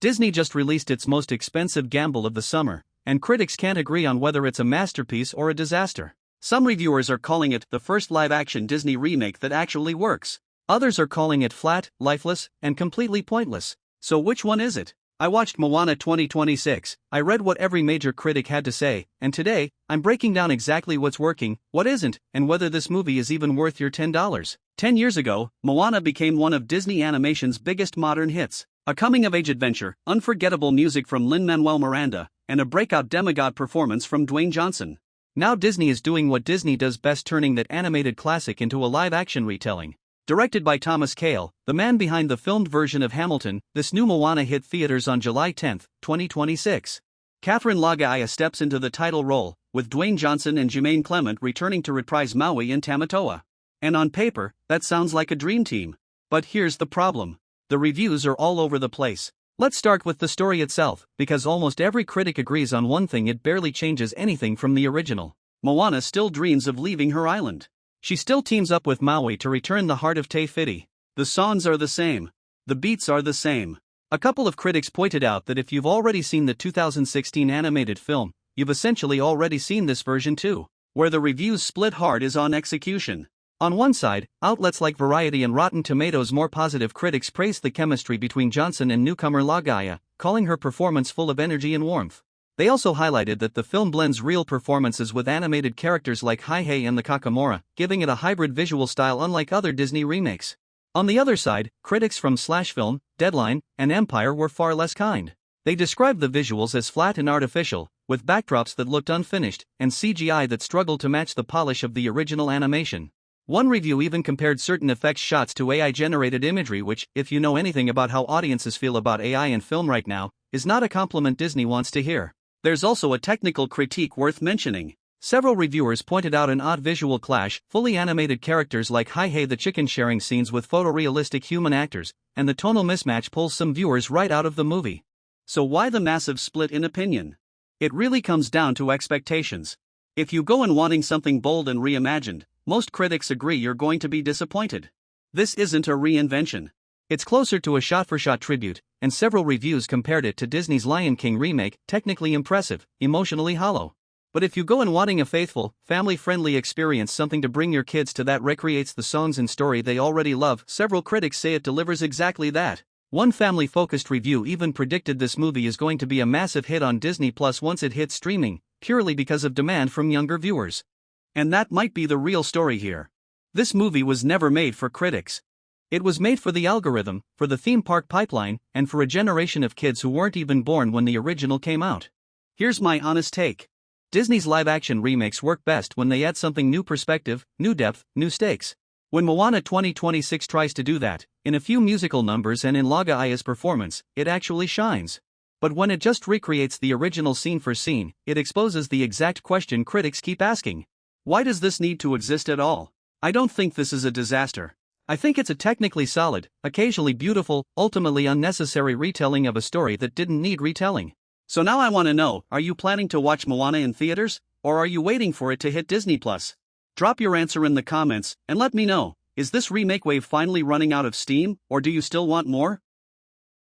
Disney just released its most expensive gamble of the summer, and critics can't agree on whether it's a masterpiece or a disaster. Some reviewers are calling it the first live-action Disney remake that actually works. Others are calling it flat, lifeless, and completely pointless. So which one is it? I watched Moana 2026, I read what every major critic had to say, and today, I'm breaking down exactly what's working, what isn't, and whether this movie is even worth your $10. 10 years ago, Moana became one of Disney Animation's biggest modern hits. A coming-of-age adventure, unforgettable music from Lin-Manuel Miranda, and a breakout demigod performance from Dwayne Johnson. Now Disney is doing what Disney does best, turning that animated classic into a live-action retelling. Directed by Kail, the man behind the filmed version of Hamilton, this new Moana hit theaters on July 10, 2026. Catherine Laga'aia steps into the title role, with Dwayne Johnson and Jermaine Clement returning to reprise Maui and Tamatoa. And on paper, that sounds like a dream team. But here's the problem. The reviews are all over the place. Let's start with the story itself, because almost every critic agrees on one thing: it barely changes anything from the original. Moana still dreams of leaving her island. She still teams up with Maui to return the heart of Te Fiti. The songs are the same. The beats are the same. A couple of critics pointed out that if you've already seen the 2016 animated film, you've essentially already seen this version too. Where the reviews split hard is on execution. On one side, outlets like Variety and Rotten Tomatoes' more positive critics praised the chemistry between Johnson and newcomer Laga'aia, calling her performance full of energy and warmth. They also highlighted that the film blends real performances with animated characters like Haihei and the Kakamora, giving it a hybrid visual style unlike other Disney remakes. On the other side, critics from Slashfilm, Deadline, and Empire were far less kind. They described the visuals as flat and artificial, with backdrops that looked unfinished, and CGI that struggled to match the polish of the original animation. One review even compared certain effects shots to AI-generated imagery, which, if you know anything about how audiences feel about AI in film right now, is not a compliment Disney wants to hear. There's also a technical critique worth mentioning. Several reviewers pointed out an odd visual clash: fully animated characters like Haihei, the chicken sharing scenes with photorealistic human actors, and the tonal mismatch pulls some viewers right out of the movie. So why the massive split in opinion? It really comes down to expectations. If you go in wanting something bold and reimagined, most critics agree you're going to be disappointed. This isn't a reinvention. It's closer to a shot-for-shot tribute, and several reviews compared it to Disney's Lion King remake: technically impressive, emotionally hollow. But if you go in wanting a faithful, family-friendly experience, something to bring your kids to that recreates the songs and story they already love, several critics say it delivers exactly that. One family-focused review even predicted this movie is going to be a massive hit on Disney Plus once it hits streaming, purely because of demand from younger viewers. And that might be the real story here. This movie was never made for critics. It was made for the algorithm, for the theme park pipeline, and for a generation of kids who weren't even born when the original came out. Here's my honest take. Disney's live-action remakes work best when they add something: new perspective, new depth, new stakes. When Moana 2026 tries to do that, in a few musical numbers and in Laga'aia's performance, it actually shines. But when it just recreates the original scene for scene, it exposes the exact question critics keep asking. Why does this need to exist at all? I don't think this is a disaster. I think it's a technically solid, occasionally beautiful, ultimately unnecessary retelling of a story that didn't need retelling. So now I want to know, are you planning to watch Moana in theaters, or are you waiting for it to hit Disney Plus? Drop your answer in the comments, and let me know, is this remake wave finally running out of steam, or do you still want more?